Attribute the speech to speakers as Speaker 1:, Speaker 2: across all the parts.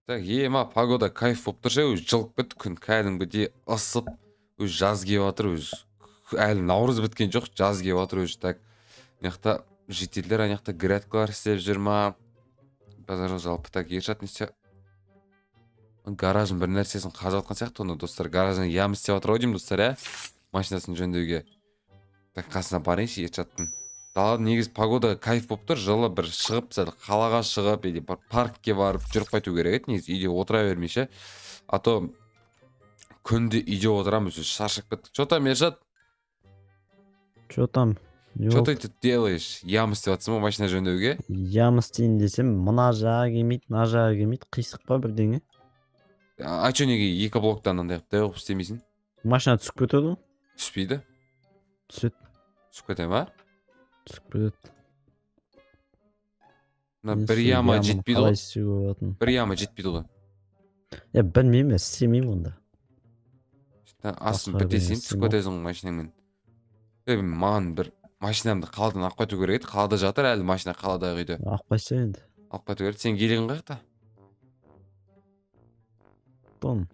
Speaker 1: Так, ема погода кайф болып тұрса, өз жылып кетті, күн кәдімгідей ысып, өз жаз келіп жатыр, өз әлі наурыз біткен жоқ, жаз келіп жатыр өз. Так, мына жителдер ана грядкалар істеп жүр ма? Базар жалпы так Ершат несе гаражын бір нәрсесін қазып жатқан сияқты, оны достар гаражын ям істеп жатыр ау деймін достар, ә? Машинасын жөндеуге. Так, қасына барайыншы Ершаттың. Далада негіз погода кайф болып тұр, жылы бір шығып, сәл қалаға шығып, или паркке барып жүріп қайту керек еді, негіз үйде отыра бермейші. А то күнде үйде отырамыз, шаршап кеттік. Что там, Ершат?
Speaker 2: Что там?
Speaker 1: Что ты тут делаешь? Ям істеп жатсың ба машина жөндеуге?
Speaker 2: Ям істейін десем, мына жағы келмейді, мына жағы келмейді, қисық па бірдеңе?
Speaker 1: А что неге екі блоктан андай қылып істемейсің?
Speaker 2: Машина түсіп кетеді ғой?
Speaker 1: Түспейді?
Speaker 2: Түседі.
Speaker 1: Түсіп кете ма?
Speaker 2: Түсіп кетеді.
Speaker 1: Бір яма жетпейді ғой?
Speaker 2: Қалай істеуге болатын?
Speaker 1: Бір яма жетпейді ғой?
Speaker 2: Білмеймін, істемеймін онда.
Speaker 1: Астын бітесің, түсіп кетесің машинаңмен. Маған бір машинамды қаладан алып қайту керек еді, қалада жатыр әлі машина қаладағы үйде.
Speaker 2: Алып қайтса енді.
Speaker 1: Алып қайту керек, сен келген қайықта?
Speaker 2: Bon.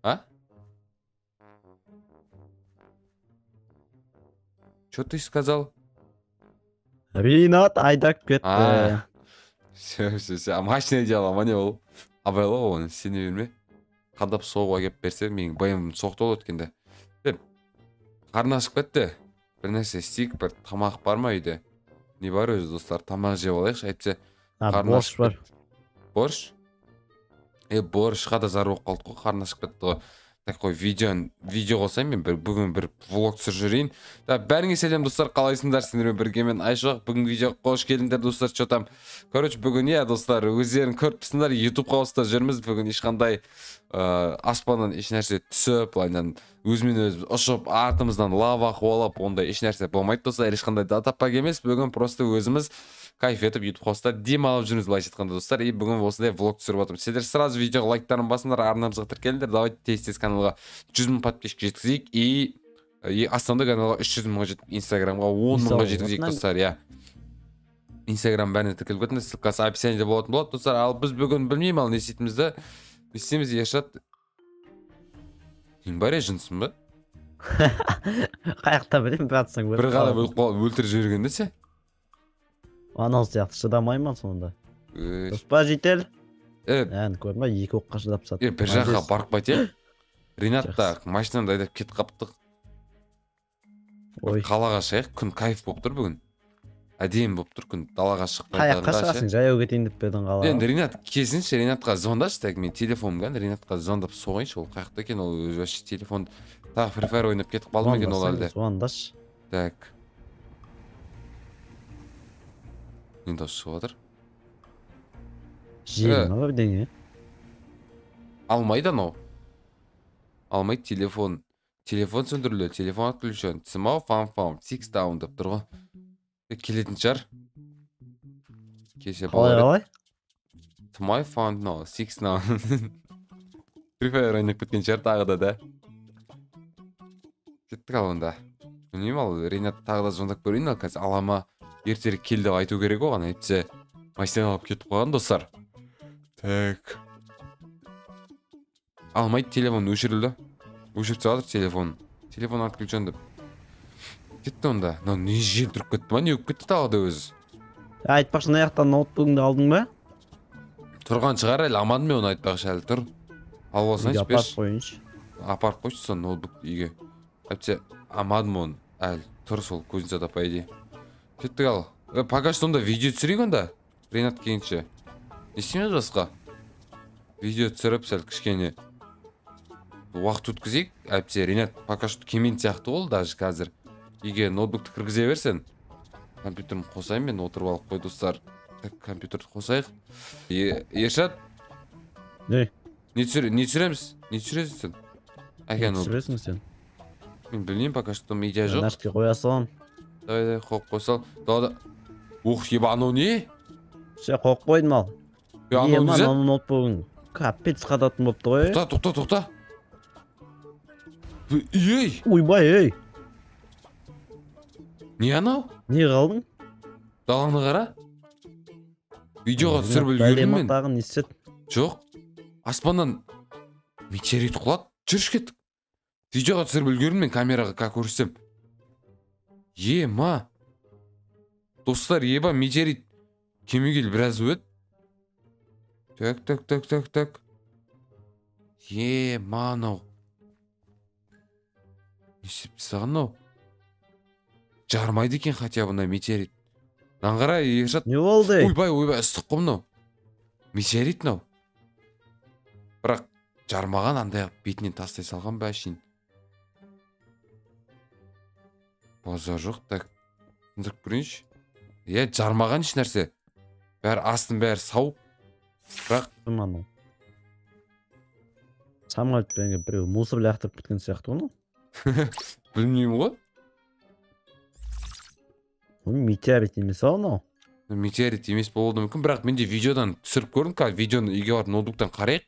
Speaker 1: А? Что ты сказал?
Speaker 2: Ринат айдап кетті.
Speaker 1: Все. А машина делала, мане ол. Абайлау оны, сене берме. Қадап соғуға кеп берсе, менің байым соқты ол өткенде. Қарны ашып кетті. Бір нәрсе істейік, бір тамақ бар ма үйде? Не бар өзі, достар, тамақ жеп алайықшы, әйтсе.
Speaker 2: Борщ бар.
Speaker 1: Борщ? Борщқа да зар болып қалдық қой, қарны ашып кетті ғой. Такой видео қосайын, мен бүгін бір влог түсіріп жүрейін. Бәріңе сәлем достар, қалайсыңдар? Сендермен бірге мен Айшоқ. Бүгін видеоға қош келдіңдер достар. Что там? Короче, бүгін достар, өздерің көріп тұрсыңдар, YouTube-ға осында жүрміз. Бүгін ешқандай аспаннан еш нәрсе түсіп, өзімен өзіміз ұшып, артымыздан лава қуалап, ондай еш нәрсе болмайды достар. Ешқандай да таппақ емес. Бүгін просто өзіміз кайф етіп YouTube-ға осында демалып жүрміз, былайша айтқанда достар. И бүгін осындай влог түсіріп отырмын. Сендер сразу видеоға лайктарын басыңдар, арнамызға тіркеліңдер. Давайте тез каналға 100 000 подписчик жеткізейік. И астанада каналға 300 000-ға жетіп, Инстаграмға 10 000-ға жеткізейік достар. Инстаграм бәріне тіркеліп кетіңдер, ссылкасы описаниеде болатын болады достар. Ал біз бүгін білмеймін, ал не істейтімізді. Не істейміз, Ершат? Сен бар жынсың ба?
Speaker 2: Қаяқта білем, братсың
Speaker 1: бір ғана өлтіріп жібергенде се?
Speaker 2: Анау сияқты шыдамаймын сонда. Доспа жетел. Көрме, екі оққа шыдап сат.
Speaker 1: Бір жаққа барып қайтайық. Ринат та машинамды айдап кетіп қаптық. Қалаға шығайық, күн кайф болып тұр бүгін. Әдейім болып тұр күн, далаға шығып
Speaker 2: қаяққа шығасың, жаяу кетейін деп педің қалаға.
Speaker 1: Енді Ринат келсінші, Ринатқа звондашы, так мен телефонымға Ринатқа звондап соғайыншы, ол қаяқта екен, ол өз вообще телефон тағы Free Fire ойнап кетіп қалды ма екен ол әлде.
Speaker 2: Звондаш.
Speaker 1: Так. Не дауыс шығып жатыр?
Speaker 2: Жел ма бірдеңе?
Speaker 1: Алмайды анау. Алмайды телефон. Телефон сөндірілді, телефон отключен. Цимау фам-фам, 6 down деп тұр ғой. Келетін шығар.
Speaker 2: Қалай?
Speaker 1: Цимау фам, 6 down. Free Fire ойнап кеткен шығар тағы да. Кеттік ал онда. Білмеймін ал, Ринат тағы да звондап көрейін ал, қазір алама ертерек кел деп айту керек оған, әйтсе машина алып кетіп қойған достар. Так. Алмайды, телефон өшірілді. Өшіріп жатыр телефон. Телефон отключен деп. Кетті онда. Не жел тұрып кетті ма? Не өп кетті тағы да өзі?
Speaker 2: Айтпақшы, аяқтан ноутбугыңды алдың ба?
Speaker 1: Тұрған шығар әлі, аман мен оны айтпақшы әлі тұр. Ал болсаңшы берші.
Speaker 2: Апарып қойыншы.
Speaker 1: Апарып қойшы сон ноутбукты үйге. Әйтсе аман мен әлі тұр сол көзін сатап айди. Кеттік ал. Пока сонда видео түсірейік онда. Ринат келгенше. Не істейміз басқа? Видео түсіріп сәл кішкене уақыт өткізейік. Әйтсе Ринат пока что келмейтін сияқты ол даже қазір. Үйге ноутбукты кіргізе берсен. Компьютерімді қосайын, мен отырып алып қой достар. Компьютерді қосайық. Ершат?
Speaker 2: Не
Speaker 1: түсіреміз? Не түсіресің сен?
Speaker 2: Не түсіресің сен?
Speaker 1: Мен білмеймін, пока что идея жоқ.
Speaker 2: Нашке қоя салам.
Speaker 1: Давай, қойып қойсал. Далада. Ух, еба, анау не?
Speaker 2: Все, қойып қойдым ал.
Speaker 1: Анау не зәт?
Speaker 2: Ноутбугың капец қататын болыпты ғой.
Speaker 1: Тоқта. Ей!
Speaker 2: Ойбай, ей!
Speaker 1: Не анау?
Speaker 2: Не қалдың?
Speaker 1: Даланы қара. Видеоға түсіріп үлгердім мен.
Speaker 2: Бәлемақтағын естет.
Speaker 1: Жоқ. аспаннан метеорит құлады. Жүріш кеттік. Видеоға түсіріп үлгердім мен камераға, как көрсем. Ема. Достар, еба метеорит кемегел біраз өт. Так. Ема анау. Не істеп тастаған мынау? Жармайды екен хотя бы метеорит. Аңғара Ержат.
Speaker 2: Не болды?
Speaker 1: Ойбай, ыстық қой мынау. Метеорит мынау. Бірақ жармаған, андай бетінен тастай салған ба әшейін. Боза жоқ, так. Сындырып көрейінші. Жармаған еш нәрсе. Бәрі астын бәрі сау. Бірақ
Speaker 2: Мынау. Самолетпен біреу мусор лақтырып кеткен сияқты ғой.
Speaker 1: Білмеймін ғой.
Speaker 2: Метеорит емес ау мынау.
Speaker 1: Метеорит емес болуы мүмкін, бірақ менде видеодан түсіріп көрдім, қазір видеоны үйге барып ноутбуктан қарайық.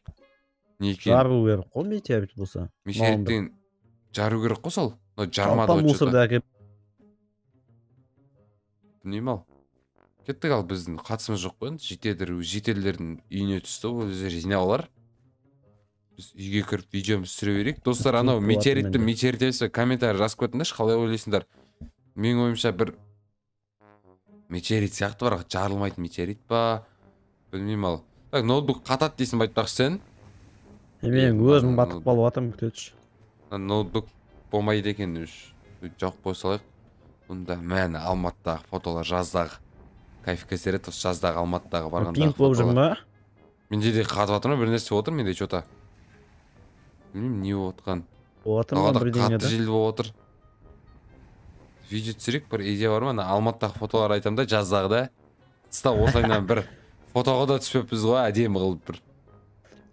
Speaker 1: Не екен?
Speaker 2: Жару керек қой метеорит болса.
Speaker 1: Метеориттен жару керек қой сол. Жармады
Speaker 2: ғой что-то.
Speaker 1: Білмеймін ал. Кеттік ал, біздің қатысымыз жоқ қой. Жителдердің үйіне түсті, өздері жинап алар. Біз үйге кіріп видеомыз түсіре берейік. Достар, анау метеорит десе комментарий жазып кетіңдерші, қалай ойлайсыңдар? Менің ойымша бір метеорит сияқты, бірақ жарылмайтын метеорит па? Білмеймін ал. Так, ноутбук қатады дейсің байтпақшы сен?
Speaker 2: Мен өзім батып қалып атым, күтетші.
Speaker 1: Ноутбук болмайды екен үш. Жоқ қой салайық. Бұнда мәні Алматыдағы фотолар, жаздағы. Кайф кесерет, жаздағы Алматыдағы барғандағы
Speaker 2: фотолар. Пинг болып жүр ма?
Speaker 1: Менде де қатып атыр ма? Bir нәрсе отыр, менде что-то. Білмеймін, не отқан. Қатты жел болып отыр. Видео түсірек, бір идея бар ма? Алматыдағы фотолар айтам да, жаздағы да. Тыста осайынан бір фотоға да түспеппіз ғой, әдемі қылып бір.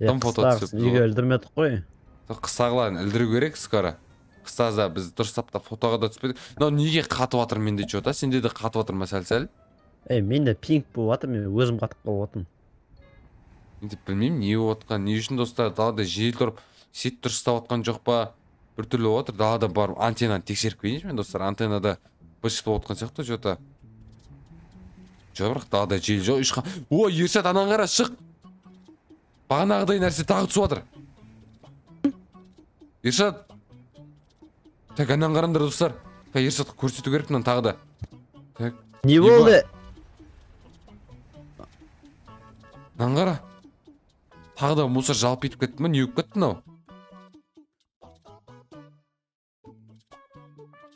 Speaker 1: Тым фото түсіп.
Speaker 2: Неге өлдірмедік қой?
Speaker 1: Қыстағыларын өлдіру керек скоро. Қыстазда біз дұрыстап та фотоға да түспедік. Неге қатып атыр менде что-то? Сенде де қатып атыр ма сәл-сәл?
Speaker 2: Менде пинг болып атыр, мен өзім қатып қалып атым.
Speaker 1: Білмеймін, не болып атқан, не үшін достар, далада жел тұрып, сет дұрыстап атқан жоқ па? Бір түрлі болып атыр, далада барып антеннаны тексеріп келейінші мен достар, антеннада бышыт болып атқан сияқты что-то. Жоқ, бірақ далада жел жоқ, ешқан. О, Ершат, анан қара, шық. Бағанағыдай нәрсе тағы түсіп атыр. Ершат. Так, анан қараңдар достар. Ершатқа көрсету керек мынаны тағы да. Так.
Speaker 2: Не болды?
Speaker 1: Анан қара. Тағы да мусор жалып кетіп кетті ма? Не өп кетті мынау?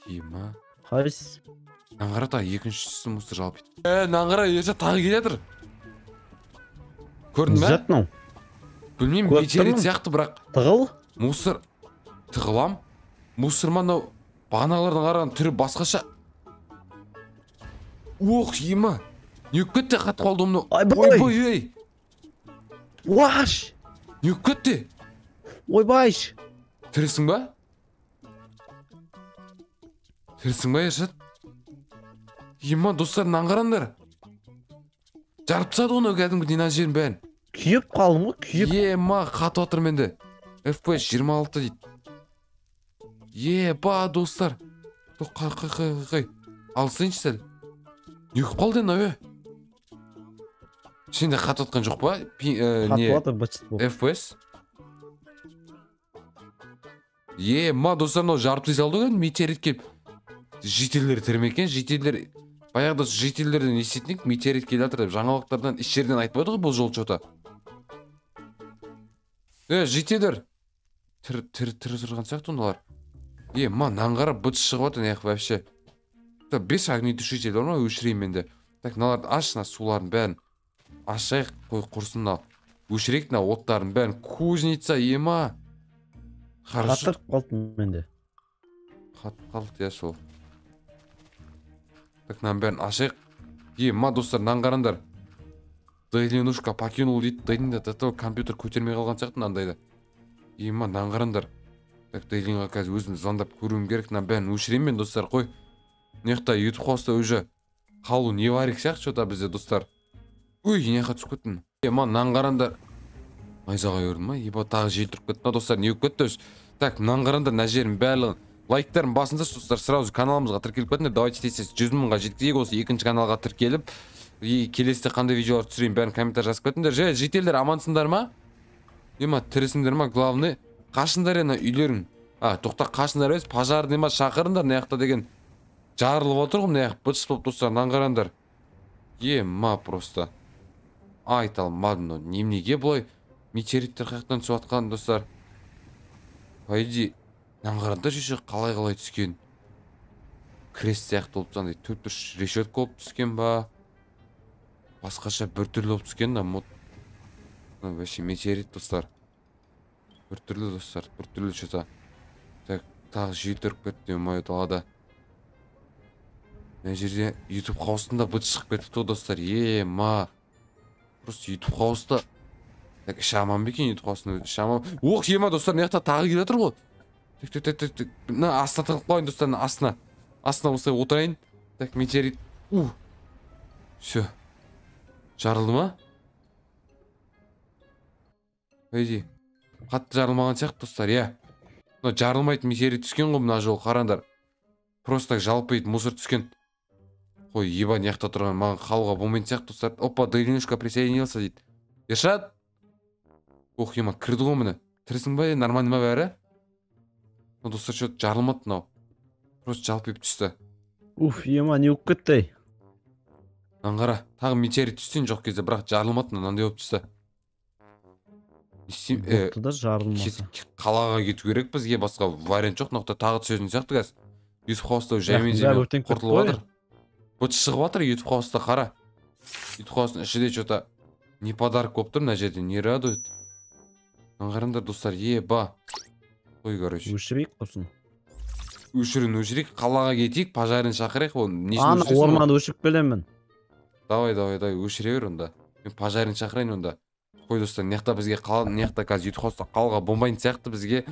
Speaker 1: Ема.
Speaker 2: Қайсы?
Speaker 1: Анан қара, тағы екіншісі мусор жалып кетті. Анан қара, Ершат тағы келе жатыр. Көрдің бе?
Speaker 2: Зат мынау.
Speaker 1: Білмеймін, метеорит сияқты, бірақ
Speaker 2: тығыл?
Speaker 1: Мусор тығылам. Мусор мынау бағанағылардың қараған түрі басқаша. Ох, ема. Не өп кетті, қатып қалды мынау.
Speaker 2: Ойбай.
Speaker 1: Ой.
Speaker 2: Уаш!
Speaker 1: Не өп кетті?
Speaker 2: Ойбайш!
Speaker 1: Тірісің ба? Тірісің ба, Ершат? Ема, достар, нан қараңдар. Жарып тастады оны кәдімгі динан жерін бәрін.
Speaker 2: Күйіп қалдым ғой, күйіп.
Speaker 1: Ема, қатып отыр менде. FPS 26 дейді. Еба, достар. Қай. Алсайыншы сәл. Не өкіп қалды енді, Сенде қатып отқан жоқ па?
Speaker 2: Қатып отыр, бычыт болып.
Speaker 1: FPS? Ема, достар, мынау жарып салды ғой, метеорит келіп. Жителер тірмекен, жителер... Баяғыда жителерден естетінік, метеорит келе жатыр деп жаңалықтардан іс жерден айтпайды ғой бұл жол что-то. Жителер. Тірі тұрған сияқты ондалар. Ма, нанғара бұт шығып отыр, неғып вообще. 5 огнетушитель бар ма, өшірейін менде. Так, мыналарды аш, суларын бәрін. Ашайық, қой құрсын ал. Өшірейік, оттарын бәрін. Кузница, ема.
Speaker 2: Қатып қалды менде.
Speaker 1: Қатып қалды, сол. Так, нан бәрін ашайық. Ма, достар, нан қарандар. Дайленушка покинул дейді. Дайленда компьютер көтермей қалған сияқты нандайды. Ма, нан қарандар. Так, Дайленға қазір өзім звондап көруім керек. Нан бәрін өшірейін мен, достар, қой. Неқта YouTube хоста уже қалу не барек сияқты что-то бізде, достар. Ой, неқа түсіп кеттім. Ма, нан қарандар. Майзаға өрдім ма? Еба, тағы жел тұрып кетті. Достар, не өп кетті өз. Так, нан қарандар, нә жерін бәлігін. Лайктарын басында, достар, сразу каналымызға тіркеліп кетіңдер. Давайте тезтез 100 мыңға жеткізейік, осы екінші каналға тіркеліп. Келесіде қандай видеолар түсірейін, бәрін комментарий жазып кетіңдер. Жителдер амансыңдар ма? ема тірісіңдер ма, главный қашындар ена үйлерің. Тоқта қашындар емес, пожарный ма шақырыңдар мына деген жарылып отыр ғой мына бытшып болып достар, наңғарандар. Ема просто айта алмадым, неменеге бұлай метеориттер қаяқтан түсіп жатқан достар. По идее наңғарандар жеше қалай түскен, крест сияқты болып тұрғандай төрт решетка болып түскен ба, басқаша бір түрлі болып түскен да. Вообще метеорит достар, бір түрлі достар, бір түрлі что-то. Тағы жүйтеріп кетті мой далада. Мына жерде YouTube қауысында быт шығып кетіпті достар. Ема просто YouTube қауыста шаман бекен, YouTube қауысында шаман. Оқ, ема достар, мына жақта тағы келе жатыр ғой. Тек мына астына тығылып қойын достар, астына осылай отырайын. Так, метеорит. Все, жарылды ма? Өйди, қатты жарылмаған сияқты достар. Жарылмайтын метеорит түскен ғой мына жол, қараңдар. Просто жалпы мусор түскен. Қой, еба неқта тұрған, маған қалуға болмайтын сияқты достар. Опа, Дайлинушка присоединился дейді. Ершат? Ох, ема кірді ғой міне. Тірісің ба, нормальный ма бәрі? Достар, что-то жарылмады мынау. Просто жалпы түсті.
Speaker 2: Ема не болып кетті?
Speaker 1: Аңғара, тағы метеорит түстен жоқ кезде, бірақ жарылмады, мынандай болып түсті.
Speaker 2: Болты да жарылмаса.
Speaker 1: Қалаға кету керек бізге, басқа вариант жоқ. Ноқта тағы түсетін сияқты газ. YouTube қауыста жаймен құртылып жатыр. Бұт шығып жатыр YouTube қауыста, қара. YouTube қауыстың ішіде что-то не подарок болып тұр мына жерде, не радует. Аңғарыңдар достар, еба. Қой, короче.
Speaker 2: Өшірейік құрсын.
Speaker 1: Өшірейік, қалаға кетейік, пожарын шақырайық.
Speaker 2: Ана орманды өшіріп келемін.
Speaker 1: Давай, өшіре бер онда. Мен пожарын шақырайын онда. Қой достар, неқта бізге неқта қазір YouTube қауыста қалаға бомбайын сияқты, бізге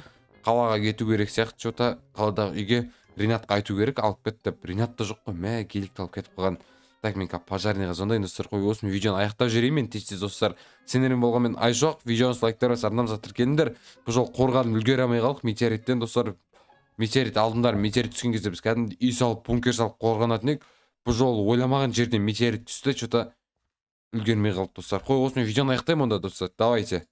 Speaker 1: қалаға кету керек сияқты, что-то қаладағы үйге Ринатқа айту керек, алып кет деп. Ринат та жоқ қой, мә келікті алып кетіп қалған. Так, мен пожарныйға звондайын достар. Қой, осы видеоны аяқтап жіберейін мен тез достар. Сендермен болғанмен ай жоқ, видеоны лайктар басып арнамызға тіркеліңдер. Бұл жол қорғанып үлгере алмай қалдық метеориттен достар. Метеорит алдындар, метеорит түскен кезде біз кәдімгі үй салып, бункер салып қорғанатын едік. Бұл жол ойламаған жерден метеорит түсті, что-то үлгермей қалды достар. Қой, осымен видеоны аяқтаймын онда достар. Давайте.